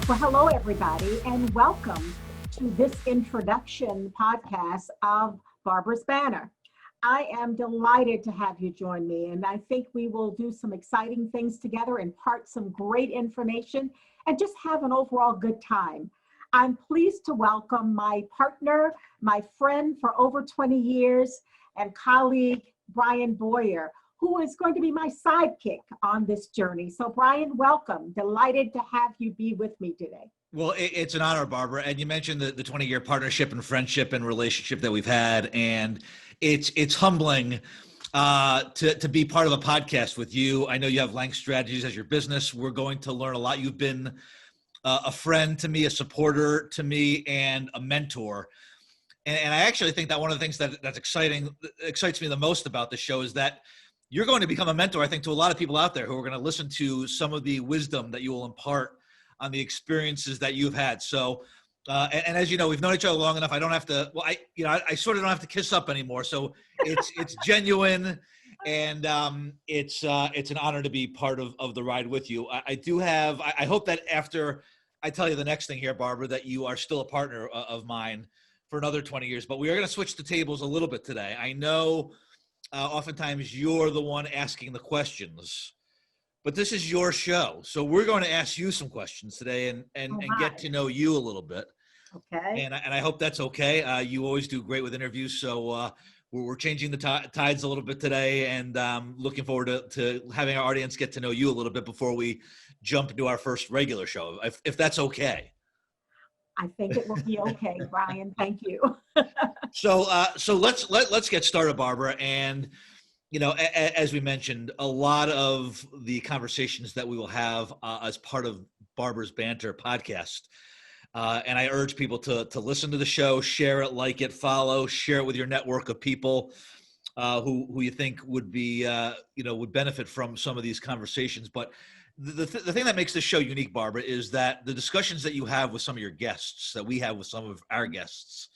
Well, hello, everybody, and welcome to this introduction podcast of Barbara's Banner. I am delighted to have you join me, and I think we will do some exciting things together, impart some great information, and just have an overall good time. I'm pleased to welcome my partner, my friend for over 20 years, and colleague, Brian Boyer, who is going to be my sidekick on this journey. So Brian, welcome. Delighted to have you be with me today. Well, it's an honor, Barbara. And you mentioned the 20-year partnership and friendship and relationship that we've had. And it's humbling to be part of a podcast with you. I know you have Lang Strategies as your business. We're going to learn a lot. You've been a friend to me, a supporter to me, and a mentor. And I actually think that one of the things that's excites me the most about the show is that you're going to become a mentor, I think, to a lot of people out there who are going to listen to some of the wisdom that you will impart on the experiences that you've had. So, and as you know, we've known each other long enough. I don't have to, well, I sort of don't have to kiss up anymore. So it's genuine, and it's an honor to be part of the ride with you. I hope that after I tell you the next thing here, Barbara, that you are still a partner of mine for another 20 years, but we are going to switch the tables a little bit today. I know oftentimes you're the one asking the questions, but this is your show. So we're going to ask you some questions today and get to know you a little bit. Okay. And I hope that's okay. You always do great with interviews. So we're changing the tides a little bit today, and looking forward to having our audience get to know you a little bit before we jump into our first regular show, if that's okay. I think it will be okay, Brian. Thank you. So let's get started, Barbara. And as we mentioned, a lot of the conversations that we will have as part of Barbara's Banter podcast, and I urge people to listen to the show, share it, like it, follow, share it with your network of people who you think would be would benefit from some of these conversations. But the thing that makes this show unique, Barbara, is that the discussions that you have with some of your guests, that we have with some of our guests,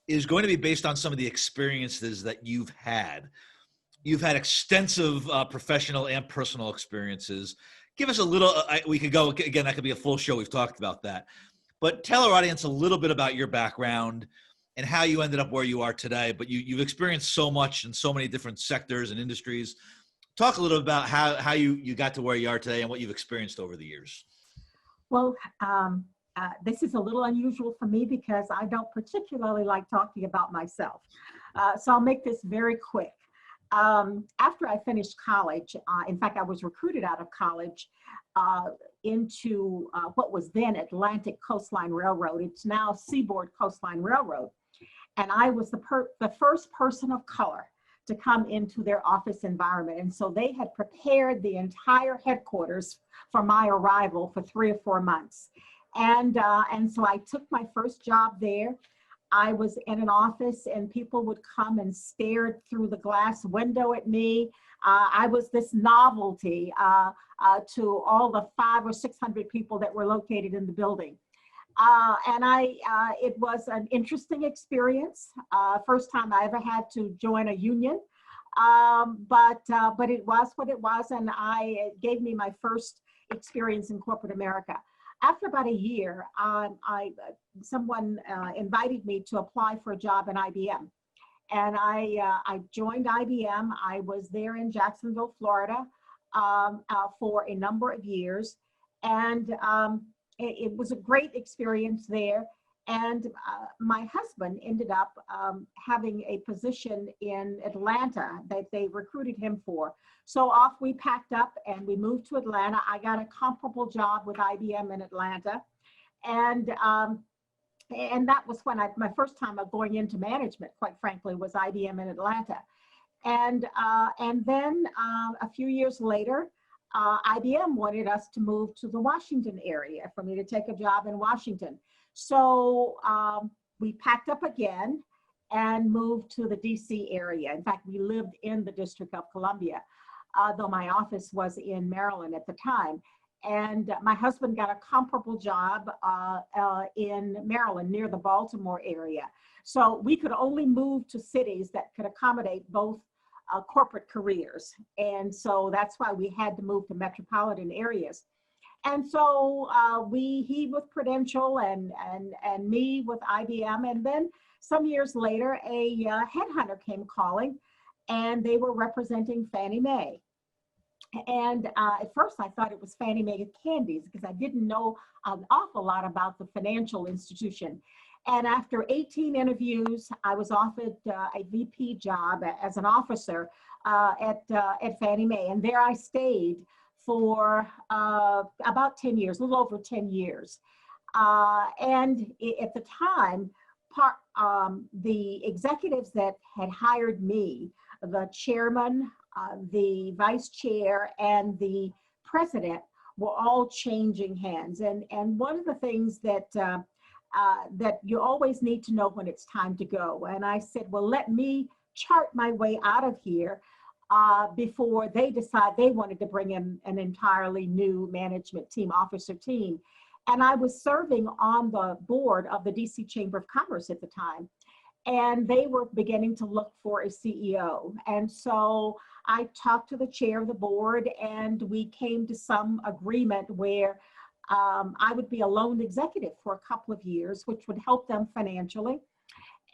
is going to be based on some of the experiences that you've had. You've had extensive professional and personal experiences. Give us a little, we could go, again, that could be a full show. We've talked about that. But tell our audience a little bit about your background and how you ended up where you are today. But you've experienced so much in so many different sectors and industries. Talk a little about how you got to where you are today and what you've experienced over the years. Well, this is a little unusual for me because I don't particularly like talking about myself. So I'll make this very quick. After I finished college, in fact, I was recruited out of college into what was then Atlantic Coastline Railroad. It's now Seaboard Coastline Railroad. And I was the first person of color to come into their office environment. And so they had prepared the entire headquarters for my arrival for 3 or 4 months. And so I took my first job there. I was in an office and people would come and stare through the glass window at me. I was this novelty to all the 500 or 600 people that were located in the building. It was an interesting experience. First time I ever had to join a union, but it was what it was, and it gave me my first experience in corporate America. After about a year, someone invited me to apply for a job in IBM, and I joined IBM. I was there in Jacksonville, Florida, for a number of years, and it was a great experience there. And my husband ended up having a position in Atlanta that they recruited him for. So off we packed up and we moved to Atlanta. I got a comparable job with IBM in Atlanta. And that was when my first time of going into management, quite frankly, was IBM in Atlanta. And then a few years later, IBM wanted us to move to the Washington area, for me to take a job in Washington. So we packed up again and moved to the DC area. In fact, we lived in the District of Columbia, though my office was in Maryland at the time. And my husband got a comparable job in Maryland near the Baltimore area. So we could only move to cities that could accommodate both corporate careers. And so that's why we had to move to metropolitan areas. And so he with Prudential and me with IBM. And then some years later, a headhunter came calling, and they were representing Fannie Mae. And at first I thought it was Fannie Mae Candies because I didn't know an awful lot about the financial institution. And after 18 interviews, I was offered a VP job as an officer at Fannie Mae. And there I stayed for about 10 years, a little over 10 years. And at the time, the executives that had hired me, the chairman, the vice chair, and the president were all changing hands. And one of the things that that you always need to know when it's time to go. And I said, well, let me chart my way out of here before they decide they wanted to bring in an entirely new management team, officer team. And I was serving on the board of the DC Chamber of Commerce at the time. And they were beginning to look for a CEO. And so I talked to the chair of the board, and we came to some agreement where I would be a loan executive for a couple of years, which would help them financially.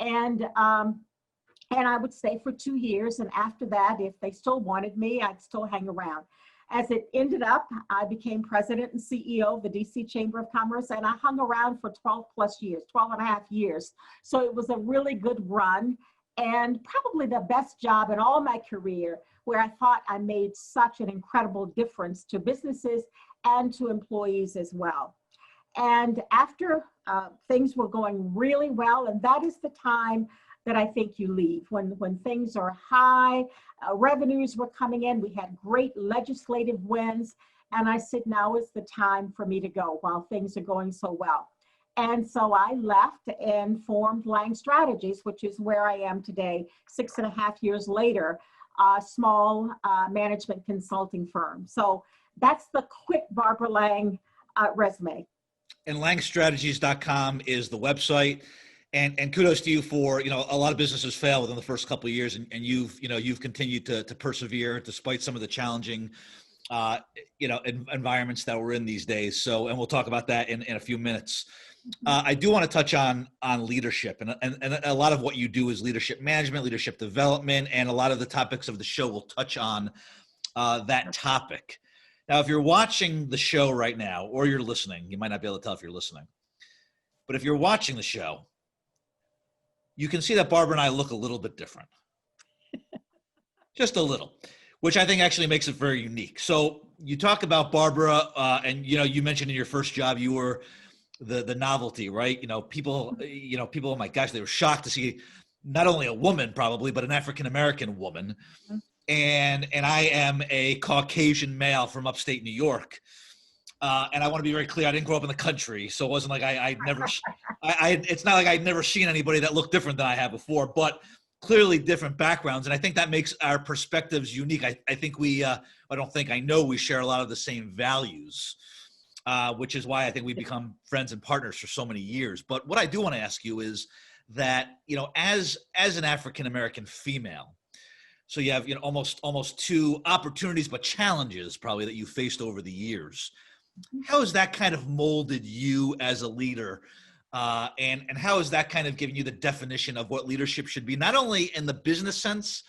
And I would stay for 2 years. And after that, if they still wanted me, I'd still hang around. As it ended up, I became president and CEO of the DC Chamber of Commerce, and I hung around for 12 plus years, 12 and a half years. So it was a really good run, and probably the best job in all my career, where I thought I made such an incredible difference to businesses and to employees as well. And after things were going really well, and that is the time that I think you leave, when things are high, revenues were coming in, we had great legislative wins, and I said, now is the time for me to go while things are going so well. And so I left and formed Lang Strategies, which is where I am today, 6.5 years later, a small management consulting firm. So that's the quick Barbara Lang resume. And langstrategies.com is the website. And kudos to you for, a lot of businesses fail within the first couple of years, and you've continued to persevere despite some of the challenging, environments that we're in these days. So, and we'll talk about that in a few minutes. I do want to touch on leadership, and a lot of what you do is leadership management, leadership development, and a lot of the topics of the show will touch on that topic. Now, if you're watching the show right now, or you're listening, you might not be able to tell if you're listening, but if you're watching the show, you can see that Barbara and I look a little bit different. Just a little, which I think actually makes it very unique. So you talk about Barbara, and you mentioned in your first job you were the novelty, right? People, oh my gosh, they were shocked to see not only a woman probably, but an African-American woman. And I am a Caucasian male from upstate New York. And I want to be very clear, I didn't grow up in the country, so it wasn't like it's not like I'd never seen anybody that looked different than I have before, but clearly different backgrounds. And I think that makes our perspectives unique. I know we share a lot of the same values, which is why I think we've become friends and partners for so many years. But what I do want to ask you is that, as an African-American female, so you have, almost two opportunities, but challenges probably that you faced over the years. How has that kind of molded you as a leader? And how has that kind of given you the definition of what leadership should be, not only in the business sense,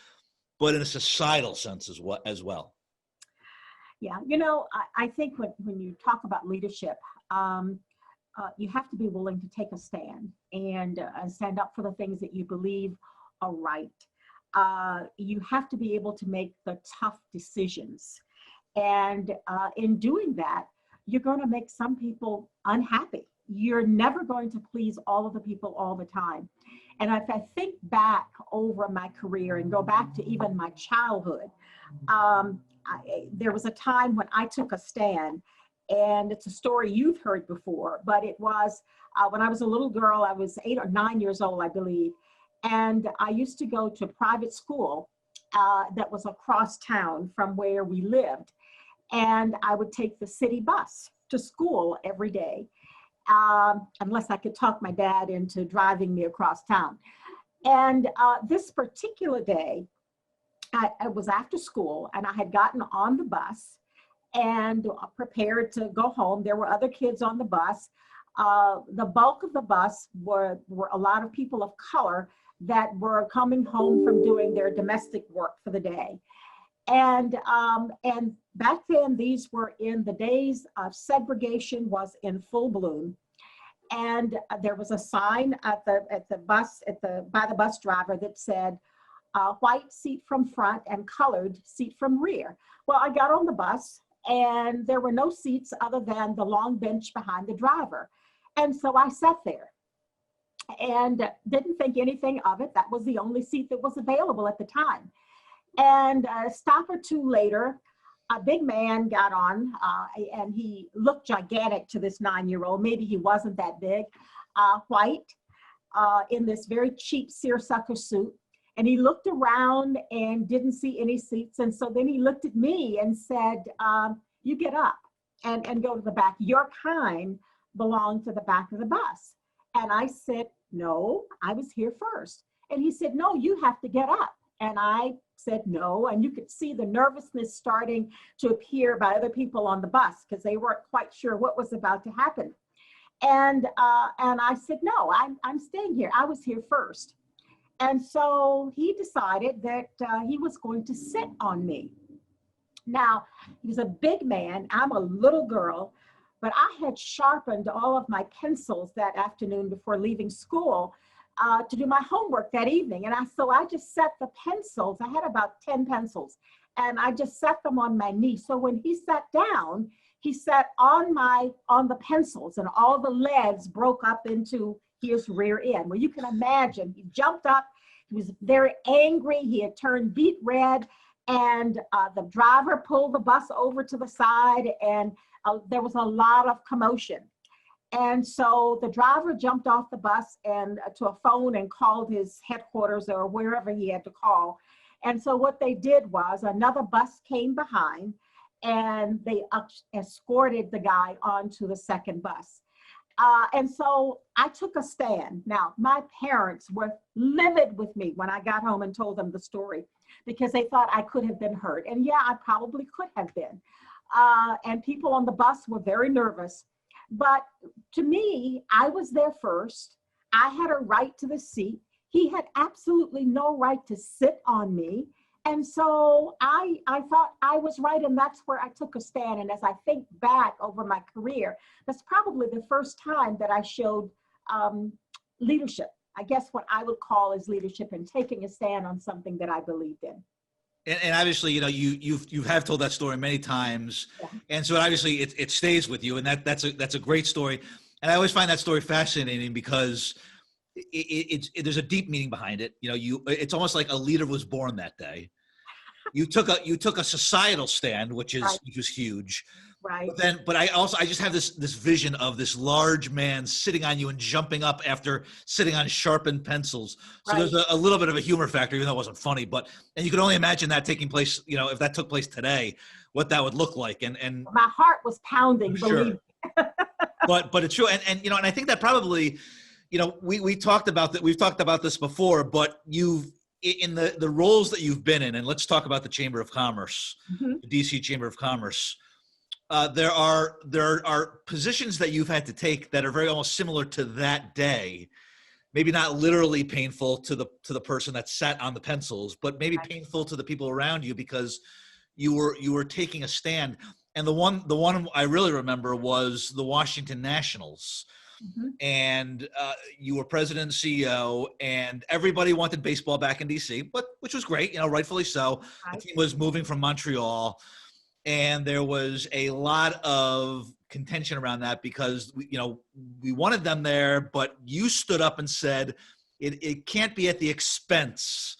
but in a societal sense as well? Yeah, I think when you talk about leadership, you have to be willing to take a stand and stand up for the things that you believe are right. You have to be able to make the tough decisions. And in doing that, you're going to make some people unhappy. You're never going to please all of the people all the time. And if I think back over my career and go back to even my childhood, there was a time when I took a stand, and it's a story you've heard before, but it was when I was a little girl. I was 8 or 9 years old, I believe. And I used to go to a private school that was across town from where we lived. And I would take the city bus to school every day, unless I could talk my dad into driving me across town. And this particular day, I was after school, and I had gotten on the bus, and prepared to go home. There were other kids on the bus. The bulk of the bus were a lot of people of color that were coming home from doing their domestic work for the day. And back then, these were in the days of segregation was in full bloom. And there was a sign at the bus by the bus driver that said, white seat from front and colored seat from rear. Well, I got on the bus and there were no seats other than the long bench behind the driver. And so I sat there and didn't think anything of it. That was the only seat that was available at the time. And a stop or two later, a big man got on, and he looked gigantic to this 9-year-old. Maybe he wasn't that big, white, in this very cheap seersucker suit. And he looked around and didn't see any seats. And so then he looked at me and said, you get up and go to the back. Your kind belonged to the back of the bus. And I said, no, I was here first. And he said, no, you have to get up. And I said no, and you could see the nervousness starting to appear by other people on the bus because they weren't quite sure what was about to happen. And I said, no, I'm staying here. I was here first. And so he decided that he was going to sit on me. Now, he was a big man. I'm a little girl, but I had sharpened all of my pencils that afternoon before leaving school to do my homework that evening. And so I just set the pencils, I had about 10 pencils, and I just set them on my knee. So when he sat down, he sat on the pencils, and all the leads broke up into his rear end. Well, you can imagine, he jumped up, he was very angry, he had turned beet red, and the driver pulled the bus over to the side, and there was a lot of commotion. And so the driver jumped off the bus and to a phone and called his headquarters or wherever he had to call. And so what they did was another bus came behind and they escorted the guy onto the second bus. And so I took a stand. Now, my parents were livid with me when I got home and told them the story because they thought I could have been hurt. And yeah, I probably could have been. And people on the bus were very nervous. But to me, I was there first. I had a right to the seat. He had absolutely no right to sit on me. And so I thought I was right, and that's where I took a stand. And as I think back over my career, that's probably the first time that I showed leadership. I guess what I would call is leadership and taking a stand on something that I believed in. And obviously, you know, you have told that story many times, yeah. And so obviously it stays with you, and that's a great story. And I always find that story fascinating because there's a deep meaning behind it. You know, it's almost like a leader was born that day. You took a societal stand, which was huge. Right. But I just have this vision of this large man sitting on you and jumping up after sitting on sharpened pencils. So there's a little bit of a humor factor, even though it wasn't funny. And you can only imagine that taking place, you know, if that took place today, what that would look like. And my heart was pounding. Sure. Believe me. but it's true. And you know, and I think that probably, you know, we talked about that. We've talked about this before, but in the roles that you've been in, and let's talk about the Chamber of Commerce, mm-hmm. the DC Chamber of Commerce. There are positions that you've had to take that are very almost similar to that day, maybe not literally painful to the person that sat on the pencils, but maybe painful to the people around you because you were taking a stand. And the one I really remember was the Washington Nationals. Mm-hmm. And you were president and CEO, and everybody wanted baseball back in DC, which was great, you know, rightfully so. Right. The team was moving from Montreal. And there was a lot of contention around that because, we wanted them there, but you stood up and said it can't be at the expense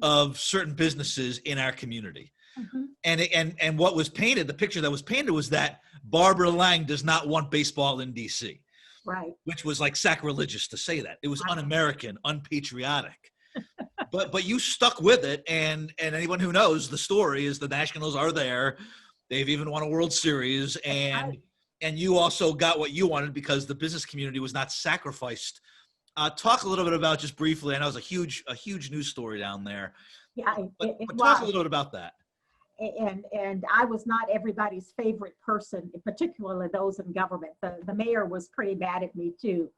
of certain businesses in our community. Mm-hmm. And what was painted, the picture that was painted was that Barbara Lang does not want baseball in DC. Right. Which was like sacrilegious to say that. It was un-American, unpatriotic. But you stuck with it, and anyone who knows the story is the Nationals are there. They've even won a World Series, and you also got what you wanted because the business community was not sacrificed. Talk a little bit about, just briefly, I know it was a huge news story down there. Yeah, but talk a little bit about that. and I was not everybody's favorite person, particularly those in government. The mayor was pretty mad at me too.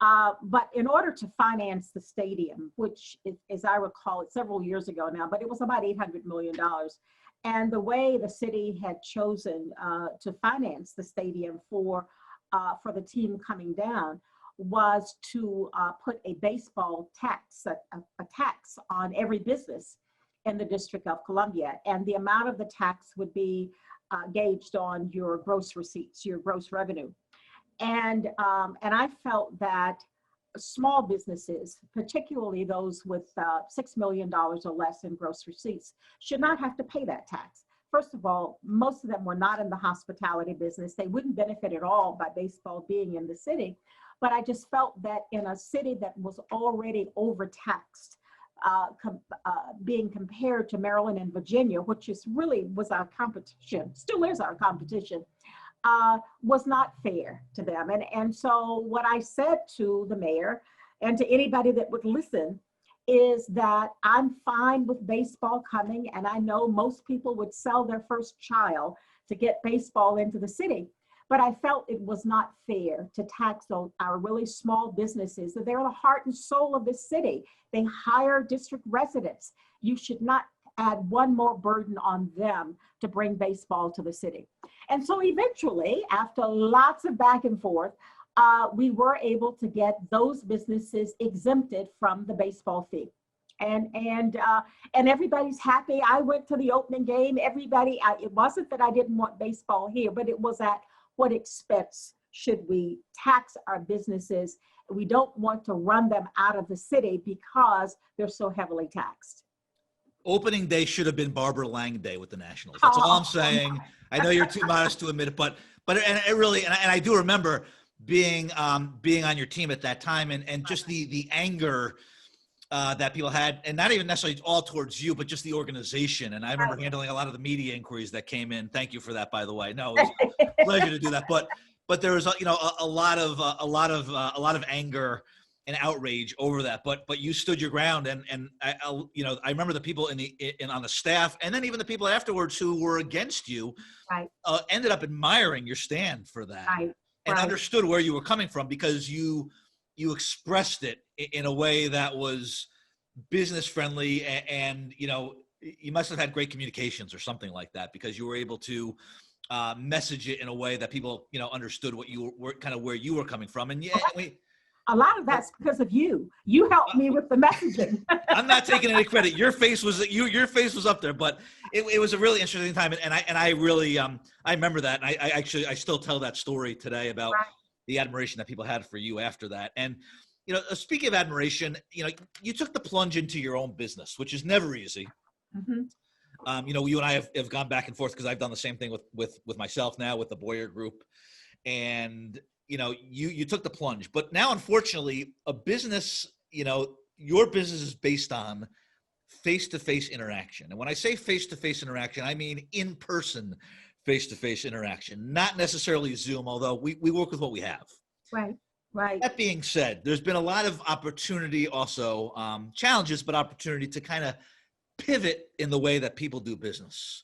But in order to finance the stadium, which, as I recall, it's several years ago now, but it was about $800 million. And the way the city had chosen to finance the stadium for the team coming down was to put a baseball tax, a tax on every business in the District of Columbia. And the amount of the tax would be gauged on your gross receipts, your gross revenue. And I felt that small businesses, particularly those with $6 million or less in gross receipts, should not have to pay that tax. First of all, most of them were not in the hospitality business. They wouldn't benefit at all by baseball being in the city. But I just felt that in a city that was already overtaxed, being compared to Maryland and Virginia, which was our competition, still is our competition, was not fair to them. And so what I said to the mayor and to anybody that would listen is that I'm fine with baseball coming, and I know most people would sell their first child to get baseball into the city. But I felt it was not fair to tax our really small businesses. They're the heart and soul of this city. They hire district residents. You should not add one more burden on them to bring baseball to the city. And so eventually, after lots of back and forth, we were able to get those businesses exempted from the baseball fee. And everybody's happy. I went to the opening game. It wasn't that I didn't want baseball here, but it was at what expense should we tax our businesses? We don't want to run them out of the city because they're so heavily taxed. Opening day should have been Barbara Lang Day with the Nationals. That's all I'm saying. I know you're too modest to admit it, but it really, and I do remember being on your team at that time, and just the anger that people had, and not even necessarily all towards you, but just the organization. And I remember handling a lot of the media inquiries that came in. Thank you for that, by the way. No, it was a pleasure to do that. But there was a lot of anger and outrage over that. But you stood your ground, and I remember the people on the staff, and then even the people afterwards who were against you, ended up admiring your stand for that, and understood where you were coming from, because you expressed it in a way that was business friendly, and you must have had great communications or something like that, because you were able to message it in a way that people understood what you were, kind of where you were coming from. And a lot of that's because of you. You helped me with the messaging. I'm not taking any credit. Your face was up there, but it was a really interesting time, and I really I remember that, and I still tell that story today about the admiration that people had for you after that. And speaking of admiration, you took the plunge into your own business, which is never easy. Mm-hmm. You and I have gone back and forth, because I've done the same thing with myself now with the Boyer Group, and you took the plunge. But now, unfortunately, a business, your business is based on face-to-face interaction. And when I say face-to-face interaction, I mean in-person face-to-face interaction, not necessarily Zoom, although we work with what we have. Right. That being said, there's been a lot of opportunity, also challenges, but opportunity to kind of pivot in the way that people do business.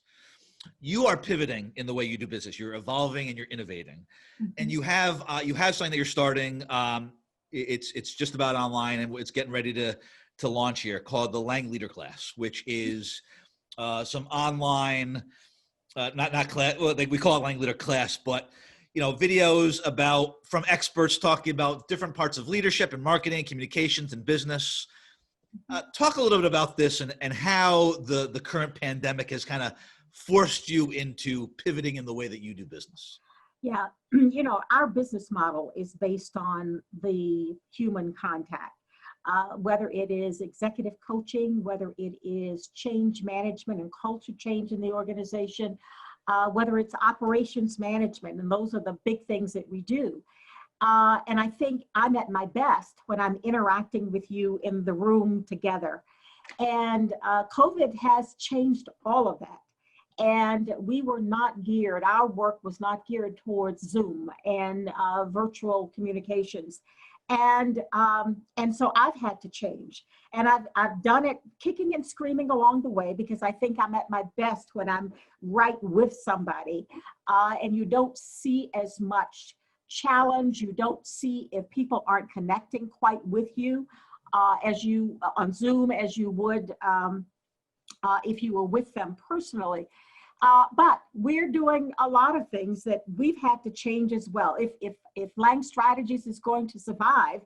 You are pivoting in the way you do business. You're evolving and you're innovating, mm-hmm. and you have something that you're starting. It's just about online, and it's getting ready to launch here, called the Lang Leader Class, which is some online, not class. Well, we call it Lang Leader Class, but videos from experts talking about different parts of leadership and marketing, communications, and business. Talk a little bit about this and how the current pandemic has kind of forced you into pivoting in the way that you do business. Yeah, our business model is based on the human contact, whether it is executive coaching, whether it is change management and culture change in the organization, whether it's operations management, and those are the big things that we do. And I think I'm at my best when I'm interacting with you in the room together. And COVID has changed all of that. And we were not geared, our work was not geared towards Zoom and virtual communications. And so I've had to change, and I've done it kicking and screaming along the way, because I think I'm at my best when I'm right with somebody, and you don't see as much challenge. You don't see if people aren't connecting quite with you as you on Zoom as you would if you were with them personally. But we're doing a lot of things that we've had to change as well. If Lang Strategies is going to survive,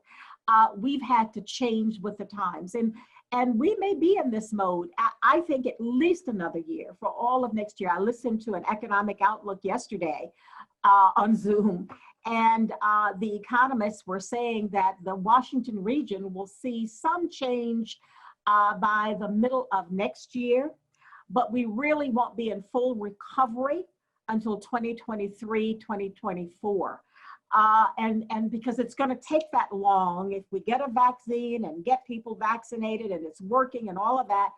we've had to change with the times. And we may be in this mode, I think, at least another year, for all of next year. I listened to an economic outlook yesterday on Zoom, and the economists were saying that the Washington region will see some change by the middle of next year, but we really won't be in full recovery until 2023, 2024. And because it's going to take that long, if we get a vaccine and get people vaccinated and it's working and all of that,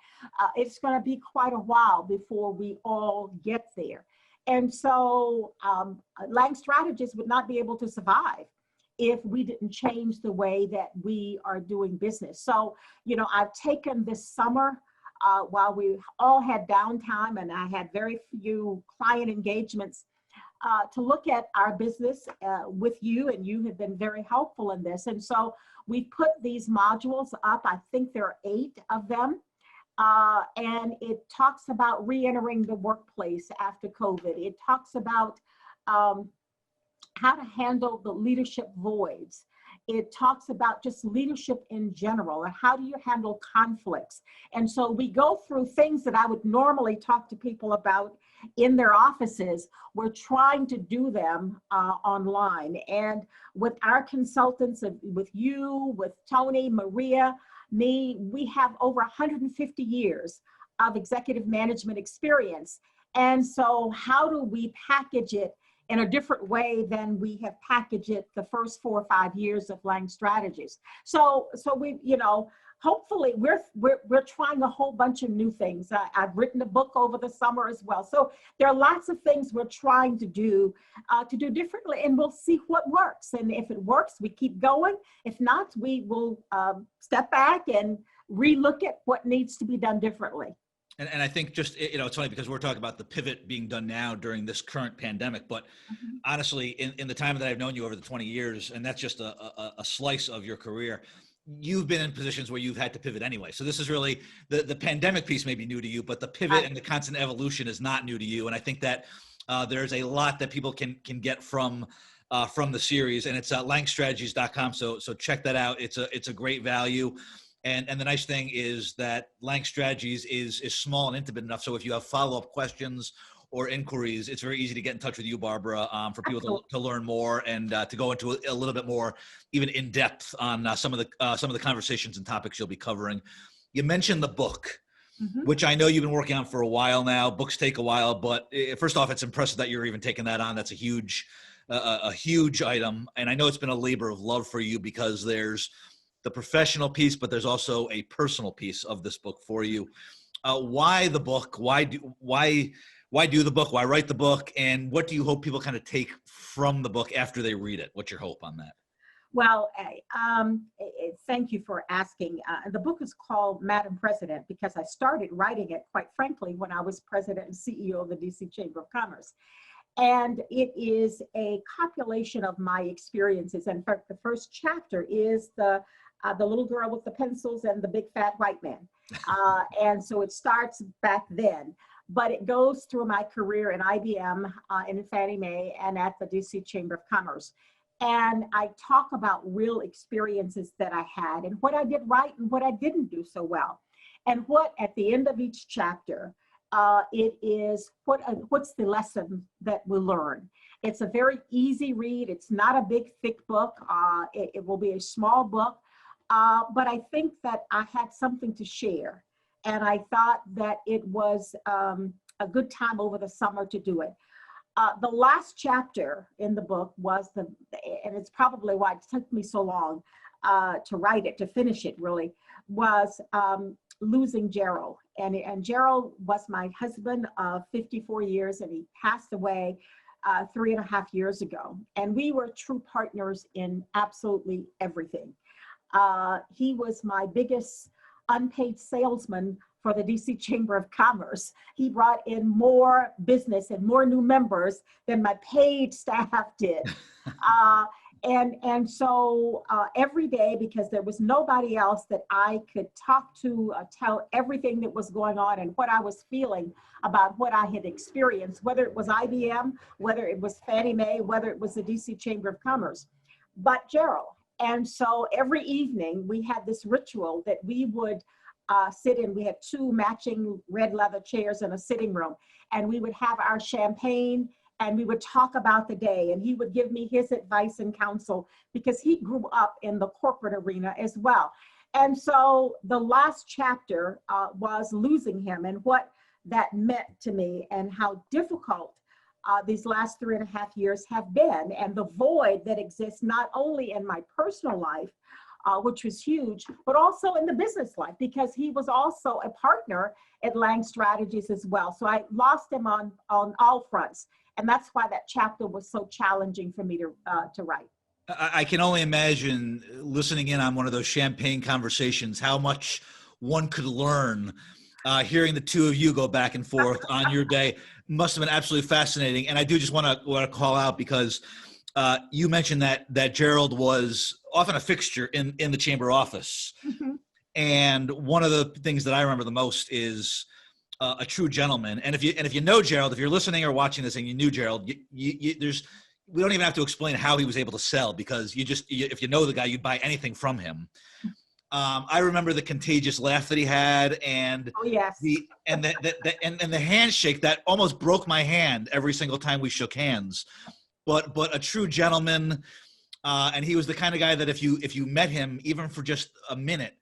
it's going to be quite a while before we all get there. And so Lang Strategies would not be able to survive if we didn't change the way that we are doing business. So, I've taken this summer while we all had downtime and I had very few client engagements, to look at our business with you, and you have been very helpful in this. And so we put these modules up. I think there are 8 of them. And it talks about re-entering the workplace after COVID. It talks about how to handle the leadership voids. It talks about just leadership in general, and how do you handle conflicts. And so we go through things that I would normally talk to people about in their offices. We're trying to do them online. And with our consultants, with you, with Tony, Maria, me, we have over 150 years of executive management experience. And so how do we package it in a different way than we have packaged it the first 4 or 5 years of Lang Strategies? So we, hopefully we're trying a whole bunch of new things. I've written a book over the summer as well. So there are lots of things we're trying to do differently, and we'll see what works. And if it works, we keep going. If not, we will step back and relook at what needs to be done differently. And I think just, it's funny because we're talking about the pivot being done now during this current pandemic, but honestly, in the time that I've known you over the 20 years, and that's just a slice of your career, you've been in positions where you've had to pivot anyway. So this is really, the pandemic piece may be new to you, but the pivot and the constant evolution is not new to you. And I think that there's a lot that people can get from the series, and it's langstrategies.com. So check that out. It's a great value. And the nice thing is that Lang Strategies is small and intimate enough. So if you have follow-up questions or inquiries, it's very easy to get in touch with you, Barbara, for people to learn more and to go into a little bit more, even in depth on some of the conversations and topics you'll be covering. You mentioned the book, which I know you've been working on for a while now. Books take a while, but first off, it's impressive that you're even taking that on. That's a huge item. And I know it's been a labor of love for you, because there's the professional piece, but there's also a personal piece of this book for you. Why the book? Why do the book? Why write the book? And what do you hope people kind of take from the book after they read it? What's your hope on that? Well, thank you for asking. The book is called Madam President because I started writing it, quite frankly, when I was president and CEO of the DC Chamber of Commerce. And it is a compilation of my experiences. In fact, the first chapter is the little girl with the pencils and the big fat white man. And so it starts back then, but it goes through my career in IBM, in Fannie Mae, and at the DC Chamber of Commerce. And I talk about real experiences that I had and what I did right and what I didn't do so well. And what at the end of each chapter, it is what's the lesson that we learn. It's a very easy read. It's not a big, thick book. It will be a small book. But I think that I had something to share. And I thought that it was a good time over the summer to do it. The last chapter in the book was and it's probably why it took me so long to write it, to finish it really, was losing Gerald. And Gerald was my husband of 54 years, and he passed away 3.5 years ago, and we were true partners in absolutely everything. He was my biggest unpaid salesman for the DC Chamber of Commerce. He brought in more business and more new members than my paid staff did. So every day, because there was nobody else that I could talk to, tell everything that was going on and what I was feeling about what I had experienced, whether it was IBM, whether it was Fannie Mae, whether it was the DC Chamber of Commerce, but Gerald. And so every evening we had this ritual that we would sit in. We had 2 matching red leather chairs in a sitting room, and we would have our champagne and we would talk about the day, and he would give me his advice and counsel because he grew up in the corporate arena as well. And so the last chapter was losing him and what that meant to me and how difficult these last 3.5 years have been, and the void that exists not only in my personal life, which was huge, but also in the business life, because he was also a partner at Lang Strategies as well. So I lost him on all fronts. And that's why that chapter was so challenging for me to write. I can only imagine listening in on one of those champagne conversations, how much one could learn hearing the 2 of you go back and forth on your day. Must have been absolutely fascinating. And I do just want to call out because you mentioned that Gerald was often a fixture in the chamber office. Mm-hmm. And one of the things that I remember the most is a true gentleman. And if you know Gerald, if you're listening or watching this and you knew Gerald, we don't even have to explain how he was able to sell, because if you know the guy, you'd buy anything from him. I remember the contagious laugh that he had, and oh, yes. the handshake that almost broke my hand every single time we shook hands. But a true gentleman, and he was the kind of guy that if you met him, even for just a minute,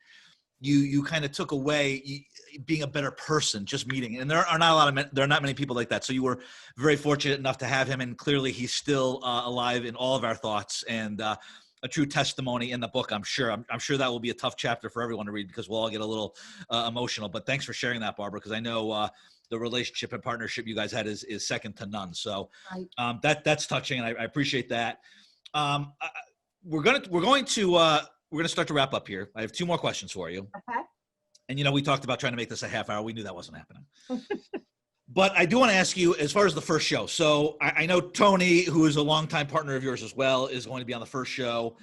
you kind of took away being a better person just meeting. And there are not many people like that. So you were very fortunate enough to have him, and clearly he's still alive in all of our thoughts, and a true testimony in the book. I'm sure that will be a tough chapter for everyone to read, because we'll all get a little emotional. But thanks for sharing that, Barbara, because I know the relationship and partnership you guys had is second to none. So right. That's touching, and I appreciate that. We're going to start to wrap up here. I have 2 more questions for you. Okay. And we talked about trying to make this a half hour. We knew that wasn't happening. But I do want to ask you, as far as the first show. So I know Tony, who is a longtime partner of yours as well, is going to be on the first show.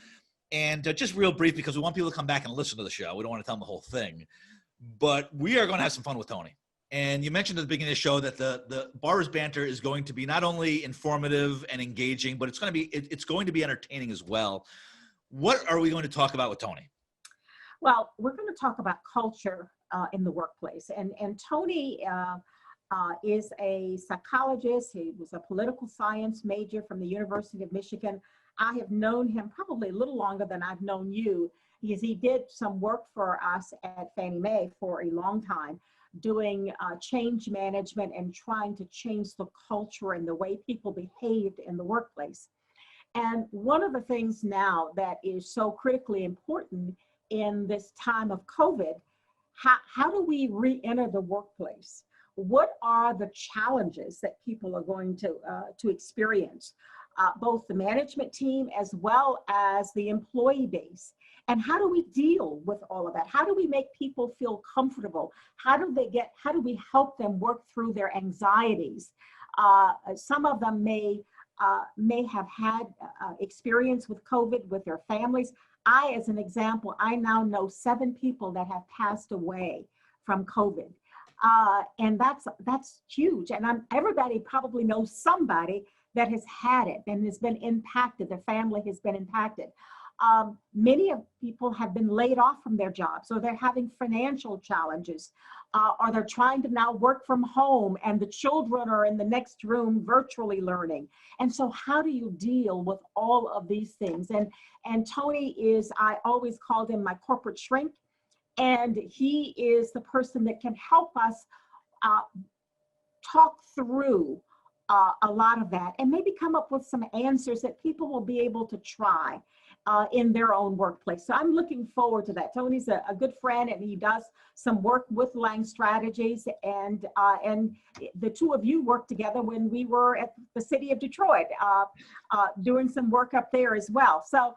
And just real brief, because we want people to come back and listen to the show. We don't want to tell them the whole thing. But we are going to have some fun with Tony. And you mentioned at the beginning of the show that the Barbara's banter is going to be not only informative and engaging, but it's going to be entertaining as well. What are we going to talk about with Tony? Well, we're going to talk about culture in the workplace. And Tony is a psychologist. He was a political science major from the University of Michigan. I have known him probably a little longer than I've known you, because he did some work for us at Fannie Mae for a long time, doing change management and trying to change the culture and the way people behaved in the workplace. And one of the things now that is so critically important in this time of COVID, how do we re-enter the workplace? What are the challenges that people are going to experience, both the management team as well as the employee base? And how do we deal with all of that? How do we make people feel comfortable? How do we help them work through their anxieties? Some of them may have had experience with COVID with their families. As an example, I now know 7 people that have passed away from COVID. And that's huge. And everybody probably knows somebody that has had it and has been impacted. Their family has been impacted. Many of people have been laid off from their jobs, or they're having financial challenges, or they're trying to now work from home, and the children are in the next room virtually learning. And so how do you deal with all of these things? And Tony I always called him my corporate shrink. And he is the person that can help us talk through a lot of that, and maybe come up with some answers that people will be able to try. in their own workplace. So I'm looking forward to that. Tony's a good friend, and he does some work with Lang Strategies, and the two of you worked together when we were at the city of Detroit, doing some work up there as well. So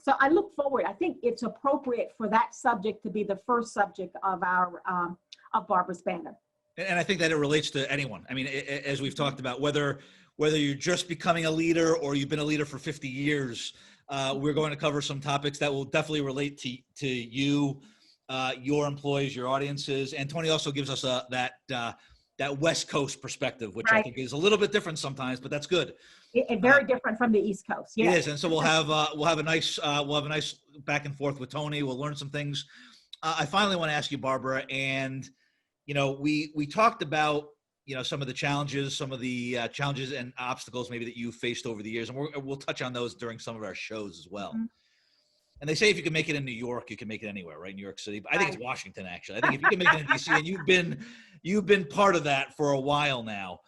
so I look forward. I think it's appropriate for that subject to be the first subject of our of Barbara's Banner. And I think that it relates to anyone. I mean, as we've talked about, whether you're just becoming a leader or you've been a leader for 50 years, we're going to cover some topics that will definitely relate to you, your employees, your audiences. And Tony also gives us that West Coast perspective, which I think is a little bit different sometimes, but that's good. Very different from the East Coast. Yeah, it is. And so we'll have a nice back and forth with Tony. We'll learn some things. I finally want to ask you, Barbara, and we talked about some of the challenges, and obstacles maybe that you faced over the years, and we'll touch on those during some of our shows as well. Mm-hmm. And they say if you can make it in New York, you can make it anywhere, right? New York City. But I think it's Washington, actually. I think if you can make it in DC, and you've been part of that for a while now.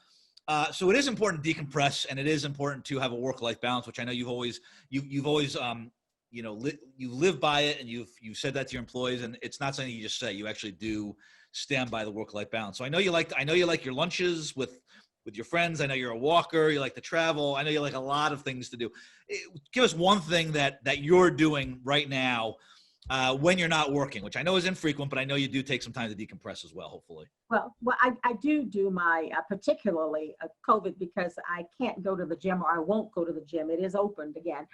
So it is important to decompress, and it is important to have a work-life balance, which I know you've always you live by it, and you've said that to your employees, and it's not something you just say. You actually do stand by the work-life balance. So I know you like your lunches with your friends. I know you're a walker. You like to travel. I know you like a lot of things to do. Give us one thing that you're doing right now when you're not working, which I know is infrequent, but I know you do take some time to decompress as well, hopefully. Well, I do my particularly COVID, because I can't go to the gym, or I won't go to the gym. It is opened again,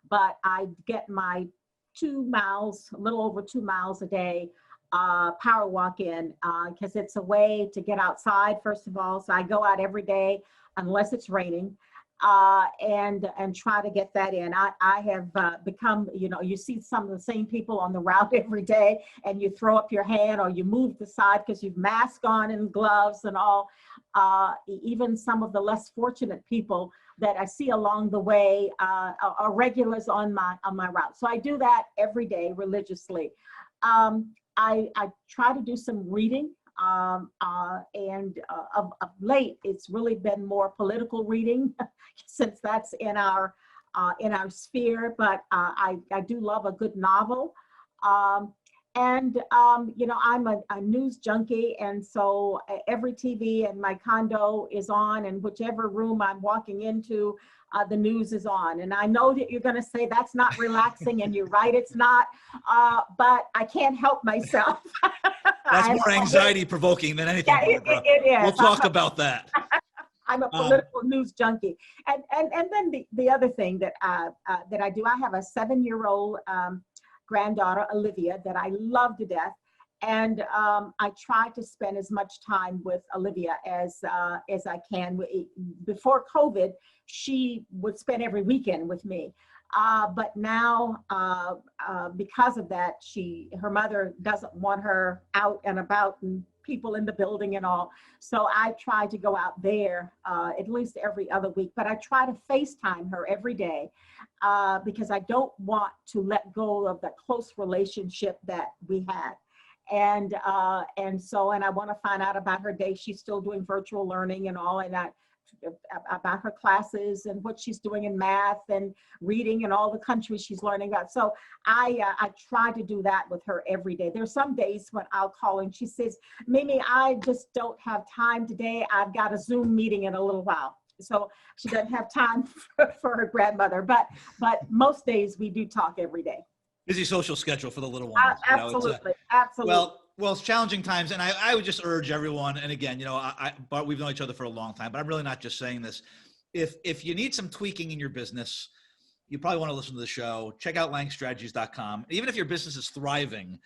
but I get my 2 miles, a little over 2 miles a day, power walk in, because it's a way to get outside, first of all. So I go out every day unless it's raining, and try to get that in. I have become, you see some of the same people on the route every day, and you throw up your hand or you move the side because you've mask on and gloves and all. Even some of the less fortunate people that I see along the way are regulars on my route. So I do that every day religiously. I try to do some reading, and of late, it's really been more political reading since that's in our sphere. But I do love a good novel, and I'm a news junkie, and so every TV in my condo is on, and whichever room I'm walking into, the news is on. And I know that you're going to say that's not relaxing, and you're right, it's not, but I can't help myself. That's more anxiety provoking than anything. Yeah, it is. We'll talk about that. I'm a political news junkie. And then the other thing that I do, I have a 7-year-old granddaughter, Olivia, that I love to death. And I try to spend as much time with Olivia as I can. Before COVID, she would spend every weekend with me. But now, because of that, her mother doesn't want her out and about and people in the building and all. So I try to go out there at least every other week. But I try to FaceTime her every day because I don't want to let go of that close relationship that we had. And so I want to find out about her day. She's still doing virtual learning and all, and about her classes and what she's doing in math and reading and all the countries she's learning about. So I try to do that with her every day. There's some days when I'll call and she says, Mimi, I just don't have time today. I've got a Zoom meeting in a little while. So she doesn't have time for her grandmother, but most days we do talk every day. Busy social schedule for the little ones. Absolutely. Absolutely. Well, it's challenging times, and I would just urge everyone, and again, but we've known each other for a long time, but I'm really not just saying this. If you need some tweaking in your business, you probably want to listen to the show. Check out langstrategies.com. Even if your business is thriving,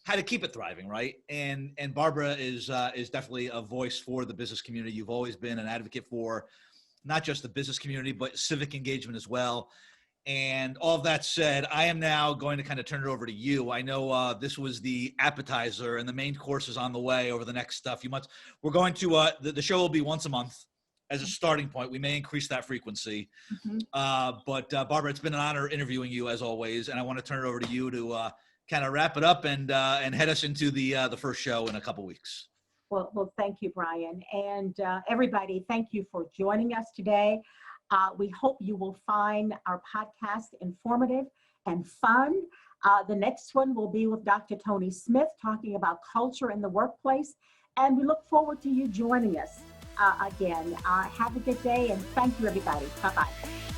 how to keep it thriving, right? And Barbara is definitely a voice for the business community. You've always been an advocate for not just the business community, but civic engagement as well. And all of that said, I am now going to kind of turn it over to you. I know this was the appetizer, and the main course is on the way over the next few months. We're going to, the show will be once a month as a starting point. We may increase that frequency. Mm-hmm. But Barbara, it's been an honor interviewing you as always. And I want to turn it over to you to kind of wrap it up and head us into the first show in a couple weeks. Well, thank you, Brian. And everybody, thank you for joining us today. We hope you will find our podcast informative and fun. The next one will be with Dr. Tony Smith talking about culture in the workplace. And we look forward to you joining us again. Have a good day and thank you, everybody. Bye-bye.